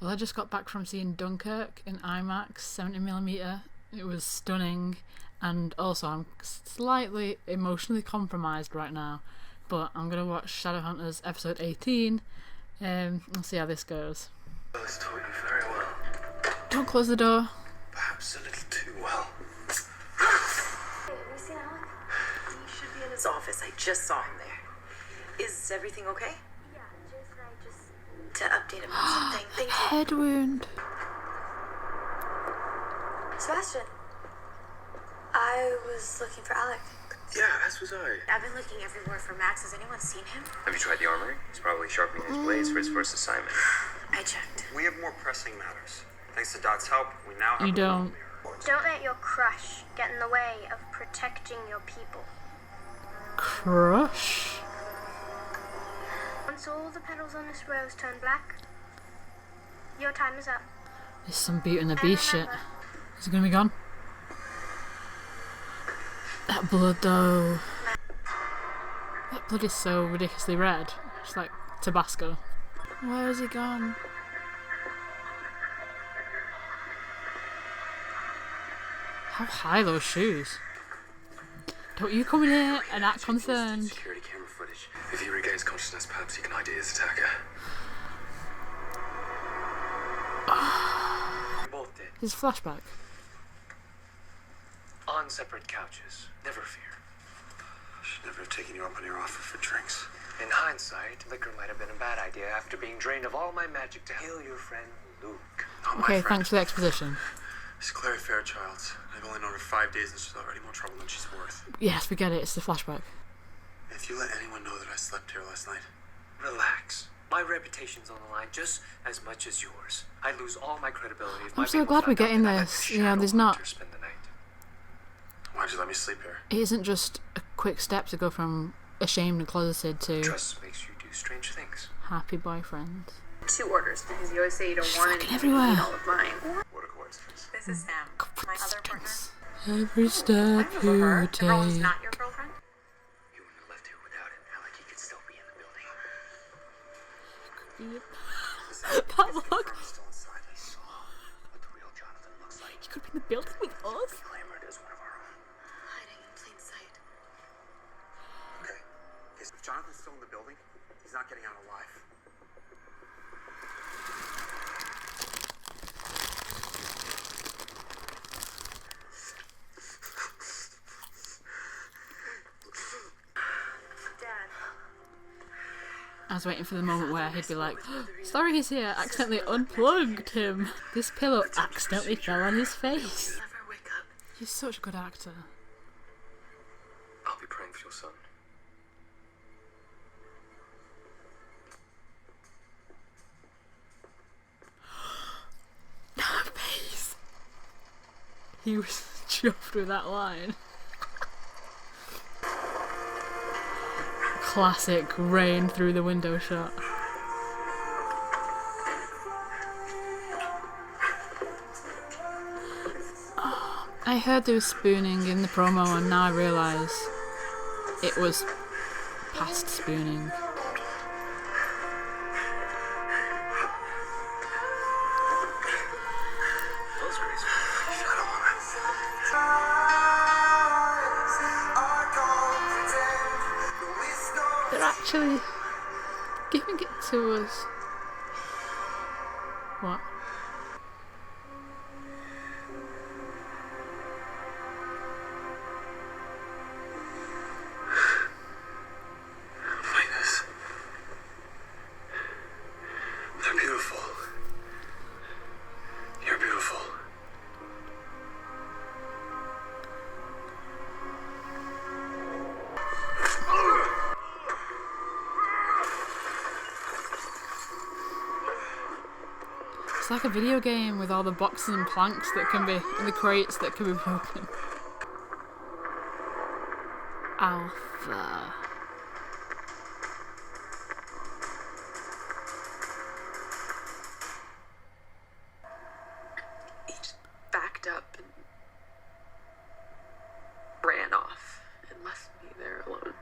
Well, I just got back from seeing Dunkirk in IMAX 70mm. It was stunning, and also I'm slightly emotionally compromised right now, but I'm going to watch Shadowhunters episode 18 and see how this goes. Well, it's taught you very well. Don't close the door. Perhaps a little too well. Hey, have you seen Alec? He should be in his office. I just saw him there. Is everything okay? Yeah, just To update him on something. Thank you. Head wound. Sebastian, I was looking for Alec. Yeah, as was I. I've been looking everywhere for Max. Has anyone seen him? Have you tried the armory? He's probably sharpening his blades for his first assignment. I checked. We have more pressing matters. Thanks to Dot's help, we now have You don't. Don't let your crush get in the way of protecting your people. Crush? Once all the petals on this rose turn black, your time is up. There's some Beauty and the Beast shit. Is it gonna be gone? That blood though. That blood is so ridiculously red. It's like Tabasco. Where is he gone? How high are those shoes? Don't you come in here and act concerned. Security camera footage. If he regains consciousness, perhaps he can ID his attacker. Both did. His flashback. On separate couches. Never fear. I should never have taken you up on your offer for drinks. In hindsight, liquor might have been a bad idea after being drained of all my magic to heal your friend Luke. Not my Okay, friend. thanks for the exposition. It's Clary Fairchild. I've only known her 5 days and she's already more trouble than she's worth. Yes, we get it, it's the flashback. If you let anyone know that I slept here last night, Relax. My reputation's on the line just as much as yours. I'd lose all my credibility if I'm my so people glad we're found out getting that I let this. the You know, there's not- Shadowhunters spend the night. why'd you let me sleep here? It isn't just a quick step to go from ashamed and closeted to Trust makes you do strange things. happy boyfriend. 2 orders because you always say you don't want fucking anything. everywhere. You eat all of mine. What a coincidence. This is Sam, my other partner. Every I step remember her. you The girl who's take. not your girlfriend. You wouldn't have left here without him. Alec, he could still be in the building. That look. I'm still inside. I saw what the real Jonathan looks like. He could be in the building with us. Clamored as one of our own. Hiding in plain sight. Okay. If Jonathan's still in the building, he's not getting out alive. Dad, I was waiting for the moment where he'd be like, sorry he's here, accidentally unplugged him. This pillow accidentally fell on his face. Never wake up. He's such a good actor. I'll be praying for your son. That face. He was chuffed with that line. Classic rain through the window shot. I heard there was spooning in the promo and now I realise it was past spooning. Those graceful. They're actually giving it to us. What? Magnus. They're beautiful. You're beautiful. It's like a video game with all the boxes and planks that can be, and the crates that can be broken. Alpha. He just backed up and ran off and left me there alone.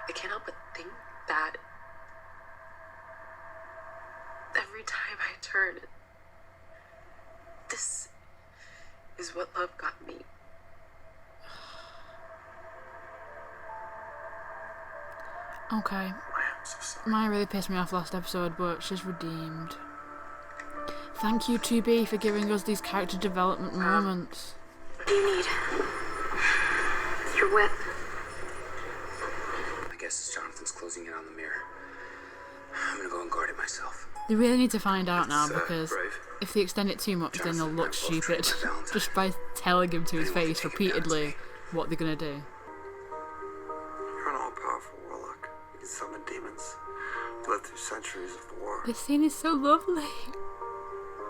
I can't help but think that every time I turn, this is what love got me. Okay. I am so sorry. Maya really pissed me off last episode, but she's redeemed. Thank you, 2B, for giving us these character development moments. What do you need? Your whip. I guess Jonathan's closing in on the mirror. I'm gonna go and guard it myself. They really need to find out now, It's, because brave. if they extend it too much, then they'll Jonathan, look I'm both stupid trained by Valentine. just by telling him to his Anyone can face take him down repeatedly today. what they're gonna do. You're an all-powerful warlock. You can summon demons. You lived through centuries of war. This scene is so lovely.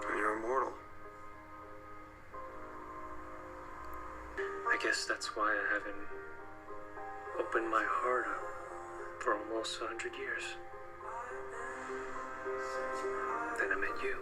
And you're immortal. I guess that's why I haven't opened my heart up for almost 100 years. Then I met you.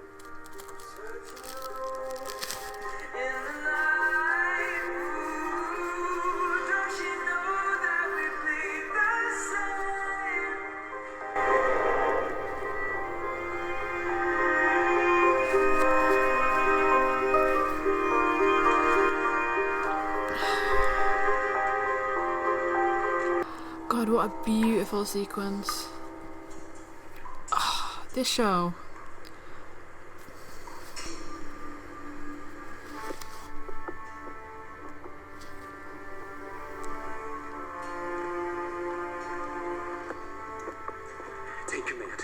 God, what a beautiful sequence. Oh, this show. Take command.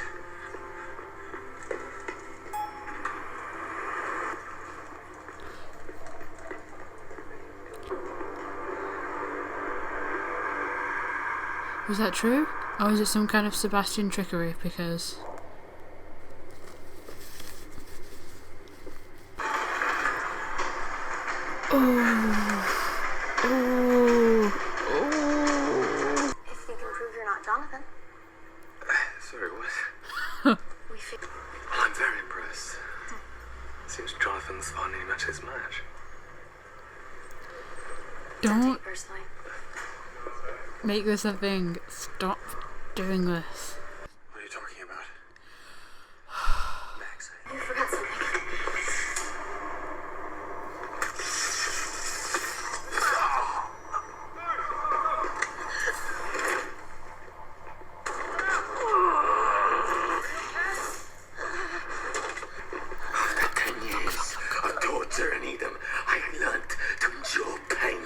Was that true? Or is it some kind of Sebastian trickery? Because... Oh. If you can prove you're not Jonathan. Sorry, what? We feel Well, I'm very impressed. Seems Jonathan's finding much his match. Don't Personally. make this a thing. Stop doing this. What are you talking about? Max, You forgot something. after 10 years of torture and Edom, I learned to endure pain.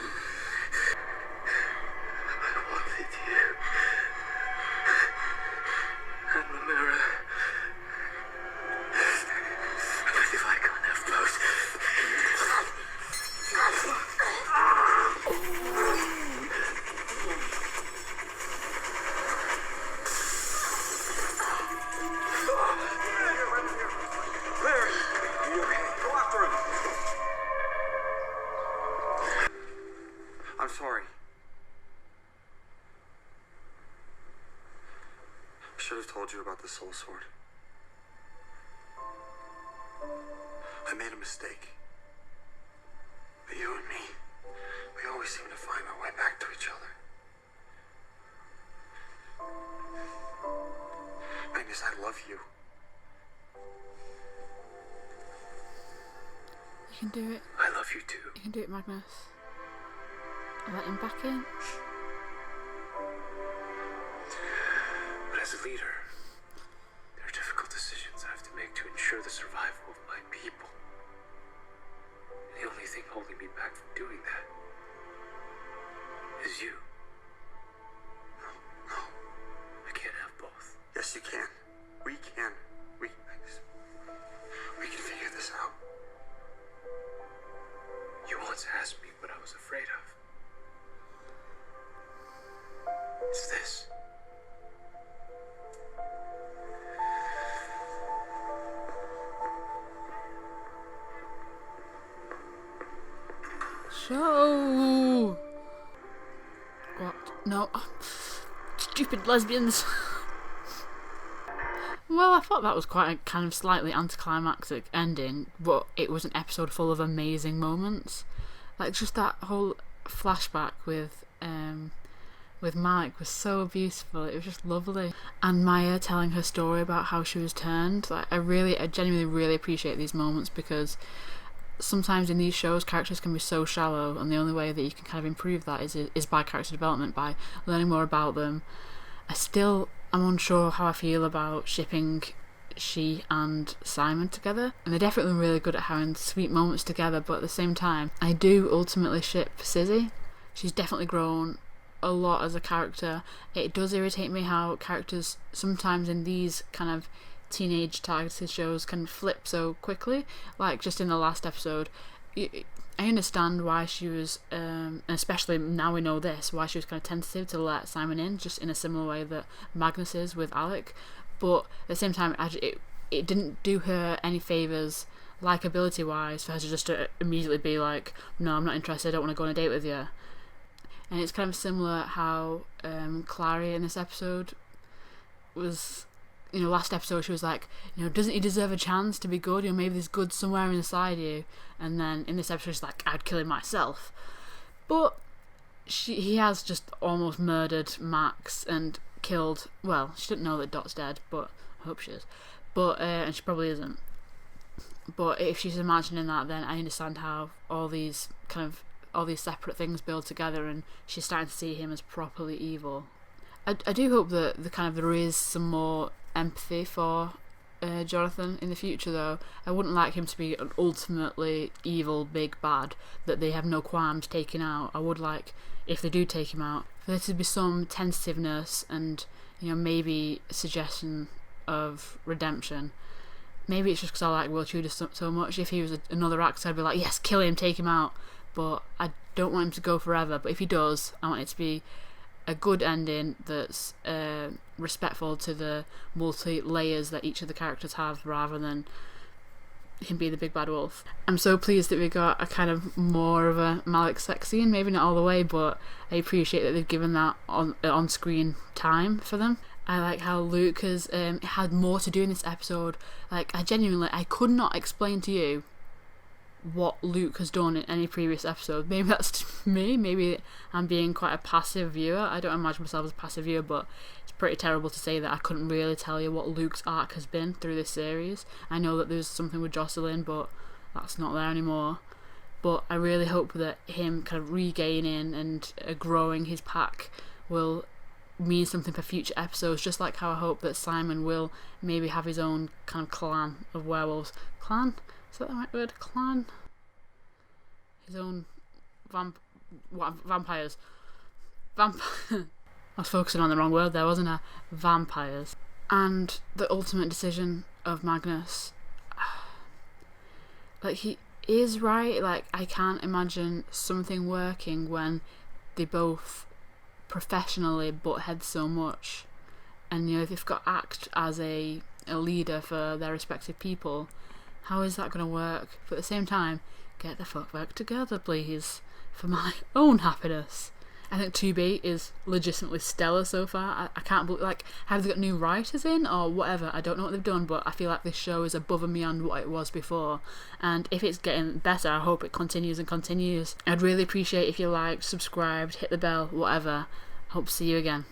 I wanted you. And the mirror. But if I can't have both. Larry, are you okay? Go after him. I'm sorry. I should have told you about the soul sword. I made a mistake. But you and me, we always seem to find our way back to each other. Magnus, I love you. You can do it. I love you too. You can do it, Magnus. Let him back in. But as a leader, there are difficult decisions I have to make to ensure the survival of my people. And the only thing holding me back from doing that is you. No. I can't have both. Yes, you can. We can. We can figure this out. You once asked me what I was afraid of. It's this. Show! What? No. Stupid lesbians. Well, I thought that was quite a kind of slightly anticlimactic ending, but it was an episode full of amazing moments. Like, just that whole flashback with with Malec was so beautiful. It was just lovely. And Maya telling her story about how she was turned, like I genuinely really appreciate these moments, because sometimes in these shows characters can be so shallow, and the only way that you can kind of improve that is by character development, by learning more about them. I'm unsure how I feel about shipping she and Simon together, and they're definitely really good at having sweet moments together, but at the same time I do ultimately ship Sizzy. She's definitely grown a lot as a character. It does irritate me how characters sometimes in these kind of teenage targeted shows can flip so quickly, like just in the last episode. I understand why she was especially now we know this, why she was kind of tentative to let Simon in, just in a similar way that Magnus is with Alec, but at the same time it didn't do her any favours likability wise for her to just immediately be like, no, I'm not interested, I don't want to go on a date with you. And it's kind of similar how Clary in this episode was, last episode she was like, doesn't he deserve a chance to be good? Maybe there's good somewhere inside you. And then in this episode she's like, I'd kill him myself. But he has just almost murdered Max and killed, well, she didn't know that Dot's dead, but I hope she is. But and she probably isn't. But if she's imagining that, then I understand how all these separate things build together, and she's starting to see him as properly evil. I do hope that there is some more empathy for Jonathan in the future, though. I wouldn't like him to be an ultimately evil big bad that they have no qualms taking out. I would like, if they do take him out, for there to be some tentativeness and maybe a suggestion of redemption. Maybe it's just because I like Will Tudor so much. If he was another actor, I'd be like, yes, kill him, take him out. But I don't want him to go forever. But if he does, I want it to be a good ending that's respectful to the multi-layers that each of the characters have, rather than him being the big bad wolf. I'm so pleased that we got a kind of more of a Malec sex scene, maybe not all the way, but I appreciate that they've given that on-screen time for them. I like how Luke has had more to do in this episode. Like, I could not explain to you what Luke has done in any previous episode. Maybe that's me, maybe I'm being quite a passive viewer. I don't imagine myself as a passive viewer, but it's pretty terrible to say that I couldn't really tell you what Luke's arc has been through this series. I know that there's something with Jocelyn, but that's not there anymore. But I really hope that him kind of regaining and growing his pack will mean something for future episodes, just like how I hope that Simon will maybe have his own kind of clan of werewolves. Clan? Is that the right word? Clan? His own vampires. I was focusing on the wrong word there, wasn't I? Vampires. And the ultimate decision of Magnus. Like, he is right. Like, I can't imagine something working when they both professionally butt heads so much. And, if they've got act as a leader for their respective people, how is that going to work? But at the same time, get the fuck back together, please, for my own happiness. I think 2B is legitimately stellar so far. I can't believe, like, have they got new writers in or whatever? I don't know what they've done, but I feel like this show is above and beyond what it was before. And if it's getting better, I hope it continues and continues. I'd really appreciate if you liked, subscribed, hit the bell, whatever. Hope to see you again.